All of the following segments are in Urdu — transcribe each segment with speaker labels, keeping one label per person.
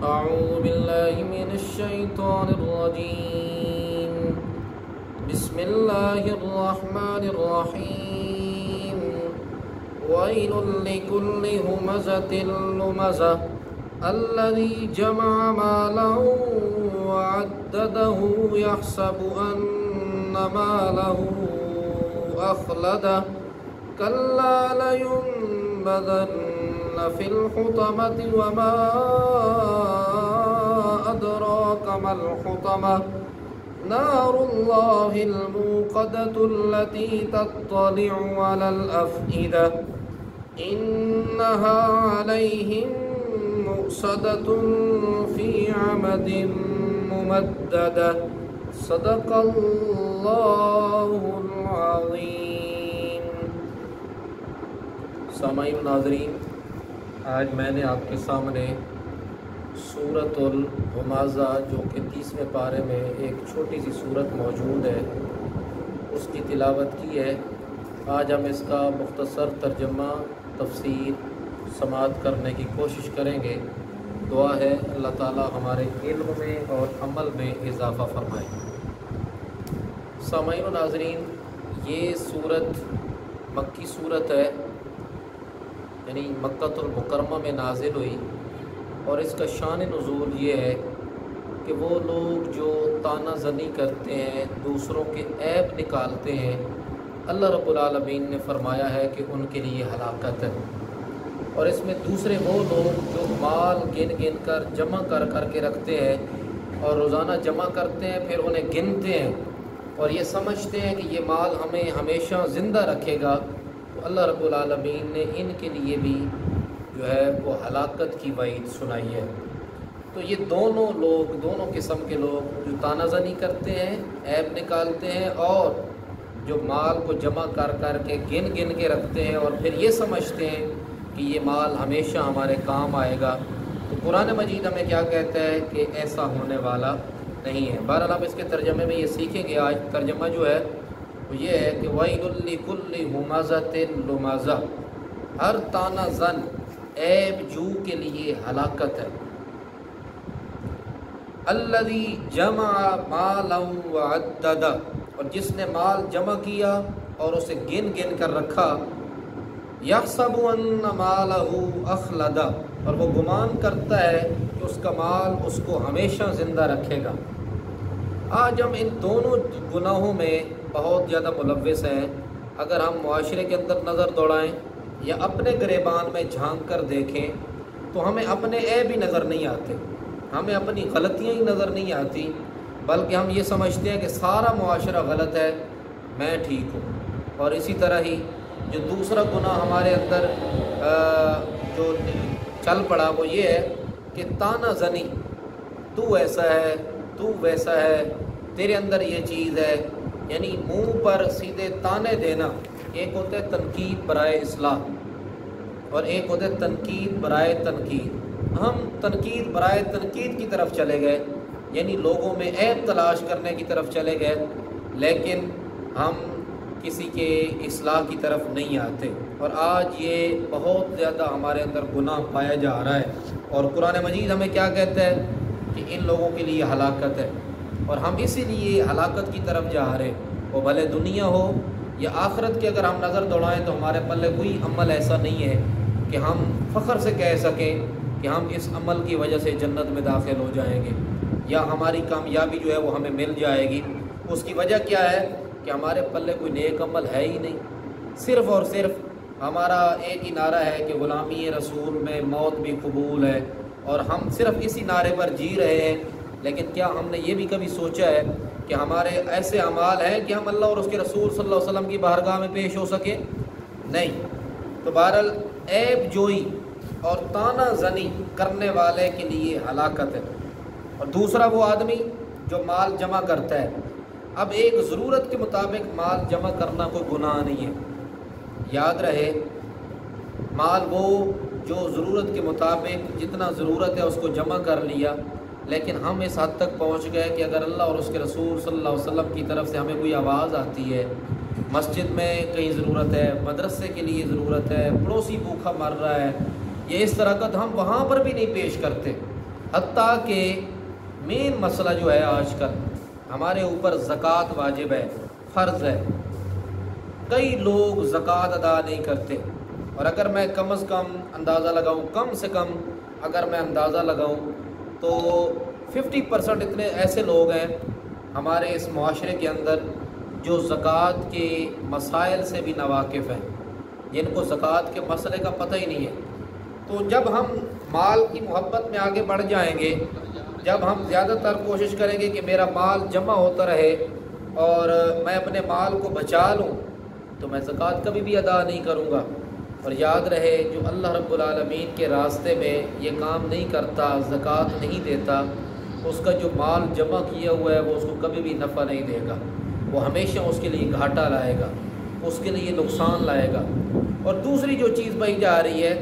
Speaker 1: أعوذ بالله من الشيطان الرجيم. بسم الله الرحمن الرحيم. ويل لكل همزة لمزة الذي جمع مالا وعدده يحسب أن ماله أخلده كلا لينبذن في الحطمة وما أدراك ما الحطمة نار الله الموقدة التي تطلع على الأفئدة إنها عليهم مؤصدة في عمد ممددة صدق اللہ العظیم. سامعین ناظرین، آج میں نے آپ کے سامنے سورۃ الہمزہ جو کہ 30ویں پارے میں ایک چھوٹی سی سورت موجود ہے اس کی تلاوت کی ہے. آج ہم اس کا مختصر ترجمہ تفسیر سماعت کرنے کی کوشش کریں گے. دعا ہے اللہ تعالی ہمارے علم میں اور عمل میں اضافہ فرمائے. سامعین و ناظرین، یہ صورت مکی صورت ہے، یعنی مکہ المکرمہ میں نازل ہوئی، اور اس کا شان نزول یہ ہے کہ وہ لوگ جو طعنہ زنی کرتے ہیں، دوسروں کے عیب نکالتے ہیں، اللہ رب العالمین نے فرمایا ہے کہ ان کے لیے ہلاکت ہے. اور اس میں دوسرے وہ لوگ جو مال گن گن کر جمع کر کر کے رکھتے ہیں اور روزانہ جمع کرتے ہیں، پھر انہیں گنتے ہیں اور یہ سمجھتے ہیں کہ یہ مال ہمیں ہمیشہ زندہ رکھے گا، تو اللہ رب العالمین نے ان کے لیے بھی جو ہے وہ ہلاکت کی وعید سنائی ہے. تو یہ دونوں قسم کے لوگ جو طعنہ زنی کرتے ہیں، عیب نکالتے ہیں، اور جو مال کو جمع کر کر کے گن گن کے رکھتے ہیں اور پھر یہ سمجھتے ہیں کہ یہ مال ہمیشہ ہمارے کام آئے گا. تو قرآن مجید ہمیں کیا کہتا ہے کہ ایسا ہونے والا نہیں ہے. بہرحال ہم اس کے ترجمے میں یہ سیکھیں گے. آج ترجمہ جو ہے وہ یہ ہے کہ وَيْلٌ لِكُلِّ هُمَزَةٍ لُمَزَةٍ، ہر طعنہ زن عیب جو کے لیے ہلاکت ہے. الَّذِي جَمَعَ مَالًا وَعَدَّدَ، اور جس نے مال جمع کیا اور اسے گن گن کر رکھا. یحسب ان مالہ اخلد، اور وہ گمان کرتا ہے کہ اس کا مال اس کو ہمیشہ زندہ رکھے گا. آج ہم ان دونوں گناہوں میں بہت زیادہ ملوث ہیں. اگر ہم معاشرے کے اندر نظر دوڑائیں یا اپنے گریبان میں جھانک کر دیکھیں تو ہمیں اپنے عیب ہی نظر نہیں آتے، ہمیں اپنی غلطیاں ہی نظر نہیں آتی، بلکہ ہم یہ سمجھتے ہیں کہ سارا معاشرہ غلط ہے، میں ٹھیک ہوں. اور اسی طرح ہی جو دوسرا گناہ ہمارے اندر جو چل پڑا وہ یہ ہے کہ طعنہ زنی، تو ایسا ہے، تو ویسا ہے، تیرے اندر یہ چیز ہے، یعنی منہ پر سیدھے طعنے دینا. ایک ہوتا ہے تنقید برائے اصلاح اور ایک ہوتا ہے تنقید برائے تنقید. ہم تنقید برائے تنقید کی طرف چلے گئے، یعنی لوگوں میں عیب تلاش کرنے کی طرف چلے گئے، لیکن ہم کسی کے اصلاح کی طرف نہیں آتے. اور آج یہ بہت زیادہ ہمارے اندر گناہ پایا جا رہا ہے. اور قرآن مجید ہمیں کیا کہتا ہے کہ ان لوگوں کے لیے ہلاکت ہے، اور ہم اسی لیے ہلاکت کی طرف جا رہے ہیں. وہ بھلے دنیا ہو یا آخرت کی اگر ہم نظر دوڑائیں تو ہمارے پلے کوئی عمل ایسا نہیں ہے کہ ہم فخر سے کہہ سکیں کہ ہم اس عمل کی وجہ سے جنت میں داخل ہو جائیں گے یا ہماری کامیابی جو ہے وہ ہمیں مل جائے گی. اس کی وجہ کیا ہے کہ ہمارے پلے کوئی نیک عمل ہے ہی نہیں. صرف اور صرف ہمارا ایک ہی نعرہ ہے کہ غلامی رسول میں موت بھی قبول ہے، اور ہم صرف اسی نعرے پر جی رہے ہیں. لیکن کیا ہم نے یہ بھی کبھی سوچا ہے کہ ہمارے ایسے اعمال ہیں کہ ہم اللہ اور اس کے رسول صلی اللہ علیہ وسلم کی بارگاہ میں پیش ہو سکیں؟ نہیں. تو بہرحال عیب جوئی اور طعنہ زنی کرنے والے کے لیے ہلاکت ہے. اور دوسرا وہ آدمی جو مال جمع کرتا ہے. اب ایک ضرورت کے مطابق مال جمع کرنا کوئی گناہ نہیں ہے. یاد رہے، مال وہ جو ضرورت کے مطابق جتنا ضرورت ہے اس کو جمع کر لیا، لیکن ہم اس حد تک پہنچ گئے کہ اگر اللہ اور اس کے رسول صلی اللہ علیہ وسلم کی طرف سے ہمیں کوئی آواز آتی ہے، مسجد میں کہیں ضرورت ہے، مدرسے کے لیے ضرورت ہے، پڑوسی بھوکا مر رہا ہے، یہ اس طرح کا، تو ہم وہاں پر بھی نہیں پیش کرتے. حتیٰ کہ مین مسئلہ جو ہے آج کل ہمارے اوپر زکوٰۃ واجب ہے، فرض ہے، کئی لوگ زکوٰۃ ادا نہیں کرتے۔ اور اگر میں کم از کم اندازہ لگاؤں، کم سے کم اگر میں اندازہ لگاؤں تو 50% اتنے ایسے لوگ ہیں ہمارے اس معاشرے کے اندر جو زکوٰۃ کے مسائل سے بھی ناواقف ہیں، جن کو زکوٰۃ کے مسئلے کا پتہ ہی نہیں ہے۔ تو جب ہم مال کی محبت میں آگے بڑھ جائیں گے، جب ہم زیادہ تر کوشش کریں گے کہ میرا مال جمع ہوتا رہے اور میں اپنے مال کو بچا لوں، تو میں زکوٰۃ کبھی بھی ادا نہیں کروں گا۔ اور یاد رہے جو اللہ رب العالمین کے راستے میں یہ کام نہیں کرتا، زکوٰۃ نہیں دیتا، اس کا جو مال جمع کیا ہوا ہے وہ اس کو کبھی بھی نفع نہیں دے گا، وہ ہمیشہ اس کے لیے گھاٹا لائے گا، اس کے لیے نقصان لائے گا۔ اور دوسری جو چیز بھائی جا رہی ہے،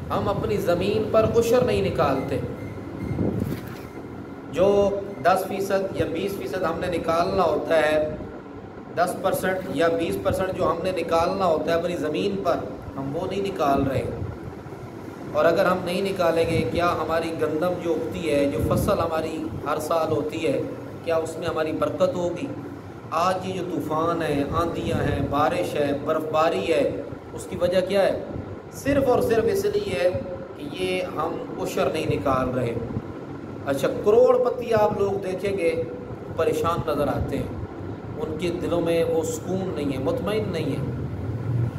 Speaker 1: ہم اپنی زمین پر عشر نہیں نکالتے۔ جو 10% یا 20% ہم نے نکالنا ہوتا ہے، 10% یا 20% جو ہم نے نکالنا ہوتا ہے اپنی زمین پر، ہم وہ نہیں نکال رہے۔ اور اگر ہم نہیں نکالیں گے، کیا ہماری گندم جو اگتی ہے، جو فصل ہماری ہر سال ہوتی ہے، کیا اس میں ہماری برکت ہوگی؟ آج یہ جو طوفان ہے، آندھیاں ہیں، بارش ہے، برف باری ہے، اس کی وجہ کیا ہے؟ صرف اور صرف اس لیے ہے کہ یہ ہم عشر نہیں نکال رہے۔ اچھا، کروڑ پتی آپ لوگ دیکھیں گے پریشان نظر آتے ہیں، ان کے دلوں میں وہ سکون نہیں ہے، مطمئن نہیں ہے،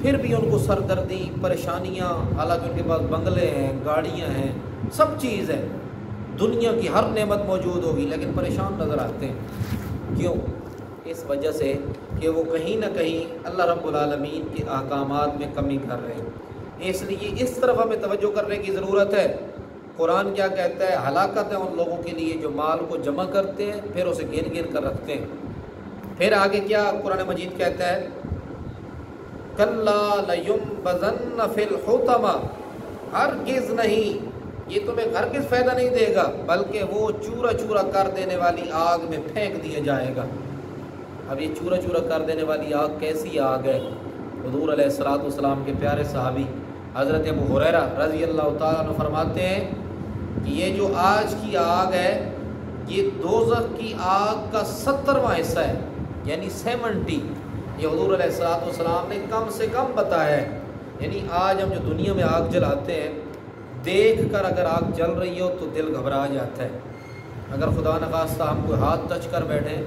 Speaker 1: پھر بھی ان کو سردردی، پریشانیاں، حالانکہ ان کے پاس بنگلے ہیں، گاڑیاں ہیں، سب چیز ہے، دنیا کی ہر نعمت موجود ہوگی، لیکن پریشان نظر آتے ہیں۔ کیوں؟ اس وجہ سے کہ وہ کہیں نہ کہیں اللہ رب العالمین کے احکامات میں کمی کر رہے ہیں۔ اس لیے اس طرف ہمیں توجہ کرنے کی ضرورت ہے۔ قرآن کیا کہتا ہے؟ ہلاکت ہے ان لوگوں کے لیے جو مال کو جمع کرتے ہیں پھر اسے گن گن کر رکھتے ہیں۔ پھر آگے کیا قرآن مجید کہتا ہے؟ کلا لینبذن فی الحطمہ، ہرگز نہیں، یہ تمہیں ہرگز فائدہ نہیں دے گا، بلکہ وہ چورا چورا کر دینے والی آگ میں پھینک دیا جائے گا۔ اب یہ چورا چورا کر دینے والی آگ کیسی آگ ہے؟ حضور علیہ الصلوۃ والسلام کے پیارے صحابی حضرت ابو ہریرہ رضی اللہ تعالیٰ عنہ فرماتے ہیں کہ یہ جو آج کی آگ ہے، یہ دوزخ کی آگ کا 70واں حصہ ہے، یعنی 70۔ یہ حضور علیہ الصلوۃ والسلام نے کم سے کم بتایا ہے۔ یعنی آج ہم جو دنیا میں آگ جلاتے ہیں، دیکھ کر اگر آگ جل رہی ہو تو دل گھبرا جاتا ہے۔ اگر خدا نخواستہ ہم کوئی ہاتھ ٹچ کر بیٹھیں،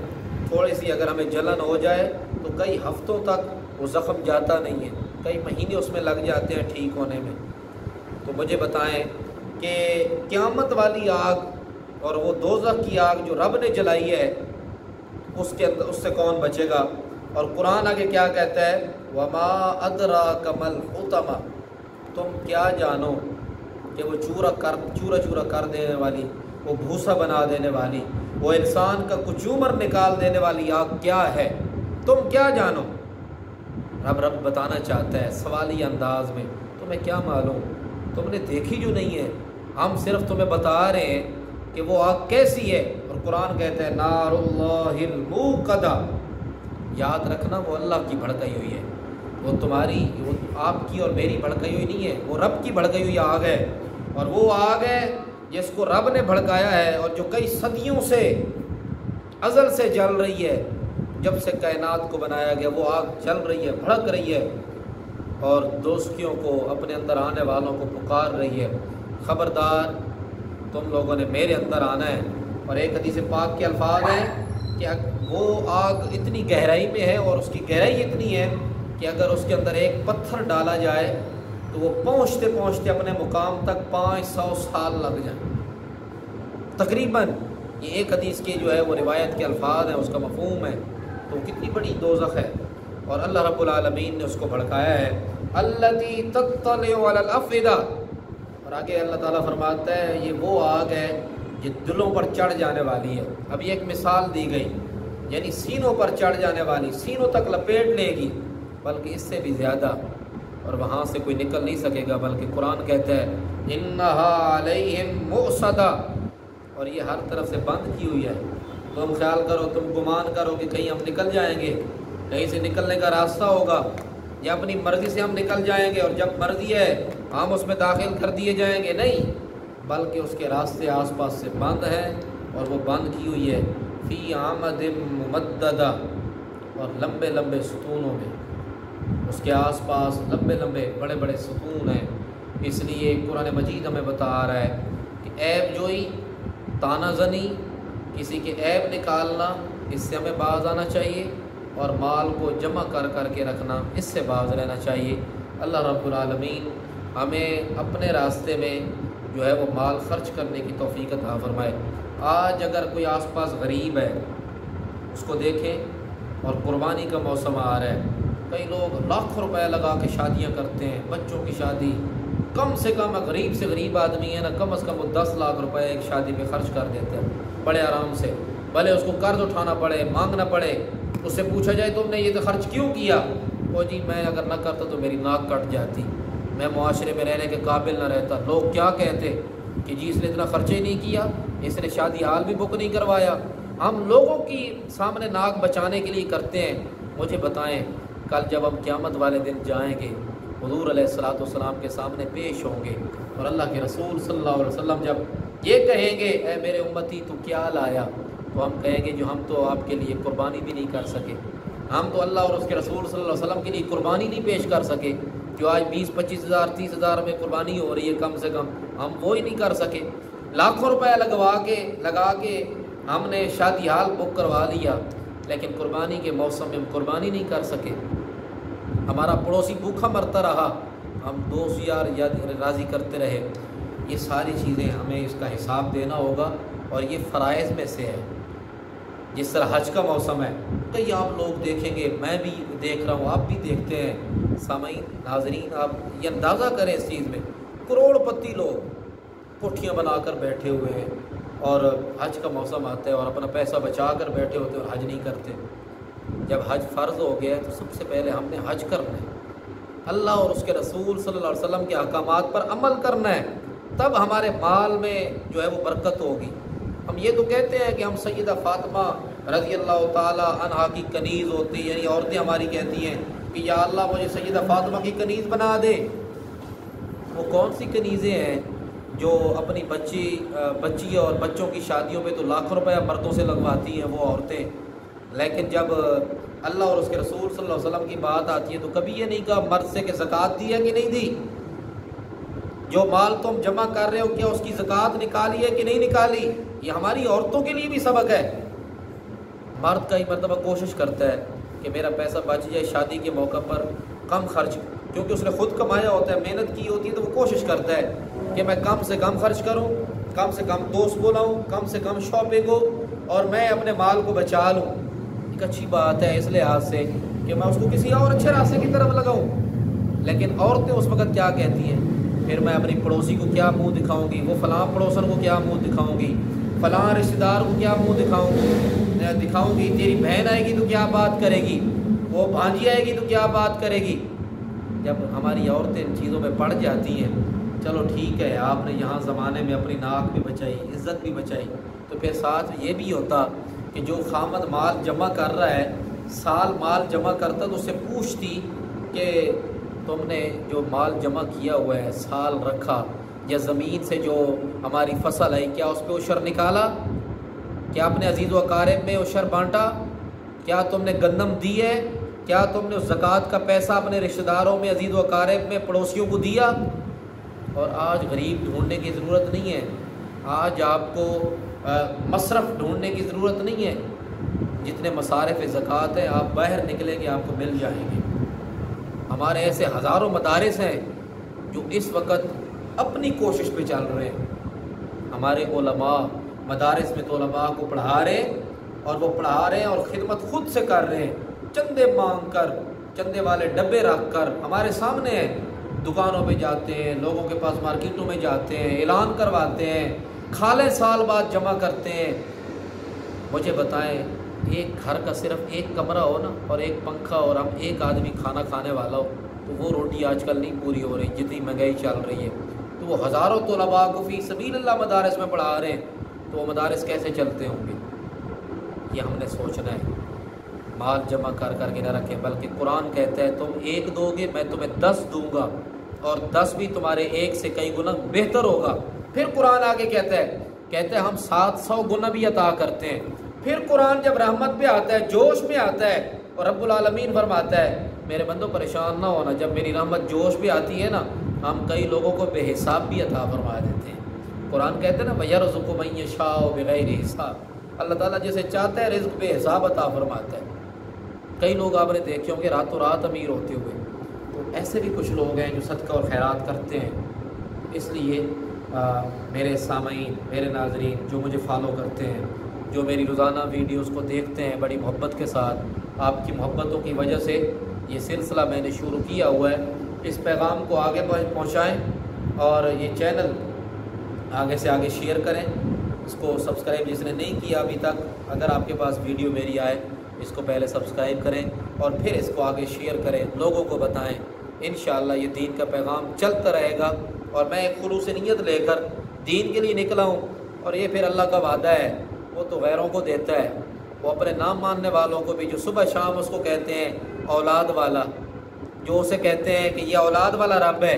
Speaker 1: تھوڑی سی اگر ہمیں جلن ہو جائے تو کئی ہفتوں تک وہ زخم جاتا نہیں ہے، کئی مہینے اس میں لگ جاتے ہیں ٹھیک ہونے میں۔ تو مجھے بتائیں کہ قیامت والی آگ اور وہ دوزخ کی آگ جو رب نے جلائی ہے، اس سے کون بچے گا؟ اور قرآن آگے کیا کہتا ہے؟ وَمَا أَدْرَاكَ مَا الْحُطَمَةُ، تم کیا جانو کہ وہ چورا چورا کر دینے والی، وہ بھوسا بنا دینے والی، وہ انسان کا کچومر نکال دینے والی آگ کیا ہے؟ تم کیا جانو؟ رب بتانا چاہتا ہے سوالی انداز میں، تمہیں کیا معلوم؟ تم نے دیکھی جو نہیں ہے، ہم صرف تمہیں بتا رہے ہیں کہ وہ آگ کیسی ہے۔ اور قرآن کہتا ہے نار اللہ الموقدہ، یاد رکھنا وہ اللہ کی بھڑکائی ہوئی ہے، وہ تمہاری، وہ آپ کی اور میری بھڑکائی ہوئی نہیں ہے، وہ رب کی بھڑکائی ہوئی آگ ہے۔ اور وہ آگ ہے جس کو رب نے بھڑکایا ہے اور جو کئی صدیوں سے، ازل سے جل رہی ہے، جب سے کائنات کو بنایا گیا وہ آگ جل رہی ہے، بھڑک رہی ہے، اور دوستیوں کو، اپنے اندر آنے والوں کو پکار رہی ہے، خبردار تم لوگوں نے میرے اندر آنا ہے۔ اور ایک حدیث پاک کے الفاظ ہیں کہ وہ آگ اتنی گہرائی میں ہے اور اس کی گہرائی اتنی ہے کہ اگر اس کے اندر ایک پتھر ڈالا جائے تو وہ پہنچتے پہنچتے اپنے مقام تک 500 سال لگ جائیں تقریباً۔ یہ ایک حدیث کے جو ہے وہ روایت کے الفاظ ہیں، اس کا مفہوم ہے۔ تو کتنی بڑی دوزخ ہے، اور اللہ رب العالمین نے اس کو بھڑکایا ہے۔ التی تطلع علی الافئدہ، اور آگے اللہ تعالیٰ فرماتا ہے یہ وہ آگ ہے جو دلوں پر چڑھ جانے والی ہے۔ ابھی ایک مثال دی گئی، یعنی سینوں پر چڑھ جانے والی، سینوں تک لپیٹ لے گی، بلکہ اس سے بھی زیادہ، اور وہاں سے کوئی نکل نہیں سکے گا۔ بلکہ قرآن کہتا ہے انہا علیہم مؤصدہ، اور یہ ہر طرف سے بند کی ہوئی ہے۔ تم خیال کرو، تم گمان کرو کہ کہیں ہم نکل جائیں گے، کہیں سے نکلنے کا راستہ ہوگا، یا اپنی مرضی سے ہم نکل جائیں گے اور جب مرضی ہے ہم اس میں داخل کر دیے جائیں گے، نہیں، بلکہ اس کے راستے آس پاس سے بند ہیں، اور وہ بند کی ہوئی ہے فی عمد ممددہ، اور لمبے لمبے ستونوں میں، اس کے آس پاس لمبے لمبے بڑے بڑے ستون ہیں۔ اس لیے قرآن مجید ہمیں بتا رہا ہے کہ عیب جوئی، تانا زنی، کسی کے عیب نکالنا، اس سے ہمیں باز آنا چاہیے، اور مال کو جمع کر کر کے رکھنا، اس سے باز رہنا چاہیے۔ اللہ رب العالمین ہمیں اپنے راستے میں جو ہے وہ مال خرچ کرنے کی توفیق عطا فرمائے۔ آج اگر کوئی آس پاس غریب ہے، اس کو دیکھیں، اور قربانی کا موسم آ رہا ہے، کئی لوگ لاکھوں روپے لگا کے شادیاں کرتے ہیں، بچوں کی شادی، کم سے کم غریب سے غریب آدمی ہے نا، کم از کم وہ 10 لاکھ روپے ایک شادی پہ خرچ کر دیتے ہیں بڑے آرام سے، بھلے اس کو قرض اٹھانا پڑے، مانگنا پڑے، اس سے پوچھا جائے تم نے یہ تو خرچ کیوں کیا؟ وہ جی میں اگر نہ کرتا تو میری ناک کٹ جاتی، میں معاشرے میں رہنے کے قابل نہ رہتا، لوگ کیا کہتے کہ جی اس نے اتنا خرچہ ہی نہیں کیا، اس نے شادی حال بھی بک نہیں کروایا۔ ہم لوگوں کی سامنے ناک بچانے کے لیے کرتے ہیں۔ مجھے بتائیں، کل جب ہم قیامت والے دن جائیں گے، حضور علیہ الصلوۃ والسلام کے سامنے پیش ہوں گے، اور اللہ کے رسول صلی اللہ علیہ وسلم جب یہ کہیں گے اے میرے امتی تو کیا لایا، تو ہم کہیں گے جو ہم تو آپ کے لیے قربانی بھی نہیں کر سکے، ہم تو اللہ اور اس کے رسول صلی اللہ علیہ وسلم کے لیے قربانی نہیں پیش کر سکے، جو آج 20-25 ہزار 30 ہزار میں قربانی ہو رہی ہے کم سے کم، ہم وہ ہی نہیں کر سکے۔ لاکھوں روپے لگا کے ہم نے شادی حال بک کروا لیا، لیکن قربانی کے موسم میں ہم قربانی نہیں کر سکے۔ ہمارا پڑوسی بھوکا مرتا رہا، ہم دوست یار راضی کرتے رہے۔ یہ ساری چیزیں ہمیں اس کا حساب دینا ہوگا، اور یہ فرائض میں سے ہے۔ جس طرح حج کا موسم ہے، کئی آپ لوگ دیکھیں گے، میں بھی دیکھ رہا ہوں، آپ بھی دیکھتے ہیں، سامعین ناظرین، آپ یہ اندازہ کریں اس چیز میں، کروڑ پتی لوگ کوٹھیاں بنا کر بیٹھے ہوئے ہیں، اور حج کا موسم آتا ہے اور اپنا پیسہ بچا کر بیٹھے ہوتے ہیں اور حج نہیں کرتے۔ جب حج فرض ہو گیا ہے تو سب سے پہلے ہم نے حج کرنا ہے، اللہ اور اس کے رسول صلی اللہ علیہ وسلم کے احکامات پر عمل کرنا ہے، تب ہمارے مال میں جو ہے وہ برکت ہوگی۔ ہم یہ تو کہتے ہیں کہ ہم سیدہ فاطمہ رضی اللہ تعالی عنہا کی کنیز ہوتی ہے، یعنی عورتیں ہماری کہتی ہیں کہ یا اللہ مجھے سیدہ فاطمہ کی کنیز بنا دے۔ وہ کون سی کنیزیں ہیں جو اپنی بچی اور بچوں کی شادیوں پہ تو لاکھوں روپے مردوں سے لگواتی ہیں وہ عورتیں، لیکن جب اللہ اور اس کے رسول صلی اللہ علیہ وسلم کی بات آتی ہے تو کبھی یہ نہیں کہا مرد سے کہ زکوٰۃ دی ہے کہ نہیں دی، جو مال تم جمع کر رہے ہو کیا اس کی زکوٰۃ نکالی ہے کہ نہیں نکالی۔ یہ ہماری عورتوں کے لیے بھی سبق ہے۔ مرد کئی مرتبہ کوشش کرتا ہے کہ میرا پیسہ بچ جائے شادی کے موقع پر، کم خرچ، کیونکہ اس نے خود کمایا ہوتا ہے، محنت کی ہوتی ہے، تو وہ کوشش کرتا ہے کہ میں کم سے کم خرچ کروں، کم سے کم دوست بلاؤں، کم سے کم شاپنگ ہو، اور میں اپنے مال کو بچا لوں۔ ایک اچھی بات ہے اس لحاظ سے کہ میں اس کو کسی اور اچھے راستے کی طرف لگاؤں، لیکن عورتیں اس وقت کیا کہتی ہیں، پھر میں اپنی پڑوسی کو کیا منہ دکھاؤں گی، وہ فلاں پڑوسن کو کیا منہ دکھاؤں گی، فلاں رشتہ دار کو کیا منہ دکھاؤں گی، تیری بہن آئے گی تو کیا بات کرے گی، وہ بھانجی آئے گی تو کیا بات کرے گی۔ جب ہماری عورتیں ان چیزوں میں پڑ جاتی ہیں، چلو ٹھیک ہے آپ نے یہاں زمانے میں اپنی ناک بھی بچائی، عزت بھی بچائی، تو پھر ساتھ یہ بھی ہوتا کہ جو خامد مال جمع کر رہا ہے، سال مال جمع کرتا تو اس سے پوچھتی کہ تم نے جو مال جمع کیا ہوا ہے سال رکھا، یا زمین سے جو ہماری فصل ہے کیا اس پہ عشر نکالا، کیا اپنے عزیز و اقارب میں عشر بانٹا، کیا تم نے گندم دی ہے، کیا تم نے زکوٰۃ کا پیسہ اپنے رشتہ داروں میں عزیز و اقارب میں پڑوسیوں کو دیا۔ اور آج غریب ڈھونڈنے کی ضرورت نہیں ہے، آج آپ کو مصرف ڈھونڈنے کی ضرورت نہیں ہے، جتنے مصارف زکوٰۃ ہیں آپ باہر نکلیں گے آپ کو مل جائیں گے۔ ہمارے ایسے ہزاروں مدارس ہیں جو اس وقت اپنی کوشش پہ چل رہے ہیں، ہمارے علماء مدارس میں تو علماء کو پڑھا رہے ہیں، اور وہ پڑھا رہے ہیں اور خدمت خود سے کر رہے ہیں، چندے مانگ کر، چندے والے ڈبے رکھ کر ہمارے سامنے ہیں، دکانوں پہ جاتے ہیں، لوگوں کے پاس مارکیٹوں میں جاتے ہیں، اعلان کرواتے ہیں، کھالیں سال بعد جمع کرتے ہیں۔ مجھے بتائیں ایک گھر کا صرف ایک کمرہ ہو نا اور ایک پنکھا اور ہم ایک آدمی کھانا کھانے والا ہو تو وہ روٹی آج کل نہیں پوری ہو رہی، جتنی مہنگائی چل رہی ہے۔ تو وہ ہزاروں طلباء کو فی سبیل اللہ مدارس میں پڑھا رہے ہیں، تو وہ مدارس کیسے چلتے ہوں گے؟ یہ ہم نے سوچنا ہے، مال جمع کر کر کے نہ رکھیں، بلکہ قرآن کہتا ہے تم ایک دو گے میں تمہیں 10 دوں گا، اور 10 بھی تمہارے ایک سے کئی گنا بہتر ہوگا۔ پھر قرآن آگے کہتا ہے ہم 700 گنا بھی عطا کرتے ہیں۔ پھر قرآن جب رحمت پہ آتا ہے، جوش میں آتا ہے، اور رب العالمین فرماتا ہے میرے بندوں پریشان نہ ہونا، جب میری رحمت جوش پہ آتی ہے نا، ہم کئی لوگوں کو بے حساب بھی عطا فرما دیتے ہیں۔ قرآن کہتے ہیں نا وَيَرْزُقُ مَن يَشَاءُ بِغَيْرِ حساب، اللہ تعالیٰ جسے چاہتا ہے رزق بے حساب عطا فرماتا ہے۔ کئی لوگ آپ نے دیکھے ہوں کہ راتوں رات امیر ہوتے ہوئے، تو ایسے بھی کچھ لوگ ہیں جو صدقہ اور خیرات کرتے ہیں۔ اس لیے میرے سامعین، میرے ناظرین جو مجھے فالو کرتے ہیں، جو میری روزانہ ویڈیوز کو دیکھتے ہیں بڑی محبت کے ساتھ، آپ کی محبتوں کی وجہ سے یہ سلسلہ میں نے شروع کیا ہوا ہے، اس پیغام کو آگے پہنچائیں اور یہ چینل آگے سے آگے شیئر کریں، اس کو سبسکرائب جس نے نہیں کیا ابھی تک، اگر آپ کے پاس ویڈیو میری آئے اس کو پہلے سبسکرائب کریں اور پھر اس کو آگے شیئر کریں، لوگوں کو بتائیں۔ انشاءاللہ یہ دین کا پیغام چلتا رہے گا، اور میں ایک خلوص نیت لے کر دین کے لیے نکلا ہوں، اور یہ پھر اللہ کا وعدہ ہے، وہ تو غیروں کو دیتا ہے، وہ اپنے نام ماننے والوں کو بھی، جو صبح شام اس کو کہتے ہیں اولاد والا، جو اسے کہتے ہیں کہ یہ اولاد والا رب ہے،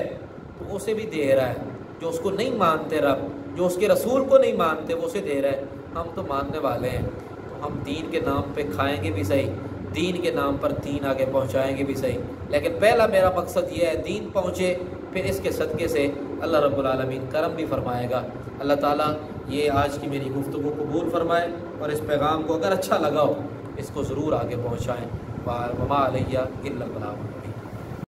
Speaker 1: تو اسے بھی دے رہا ہے۔ جو اس کو نہیں مانتے رب، جو اس کے رسول کو نہیں مانتے، وہ اسے دے رہا ہے۔ ہم تو ماننے والے ہیں، تو ہم دین کے نام پہ کھائیں گے بھی صحیح، دین کے نام پر دین آگے پہنچائیں گے بھی صحیح، لیکن پہلا میرا مقصد یہ ہے دین پہنچے، پھر اس کے صدقے سے اللہ رب العالمین کرم بھی فرمائے گا۔ اللہ تعالیٰ یہ آج کی میری گفتگو قبول فرمائے، اور اس پیغام کو اگر اچھا لگا ہو اس کو ضرور آگے پہنچائیں۔ وما علیہ الا البلاغ۔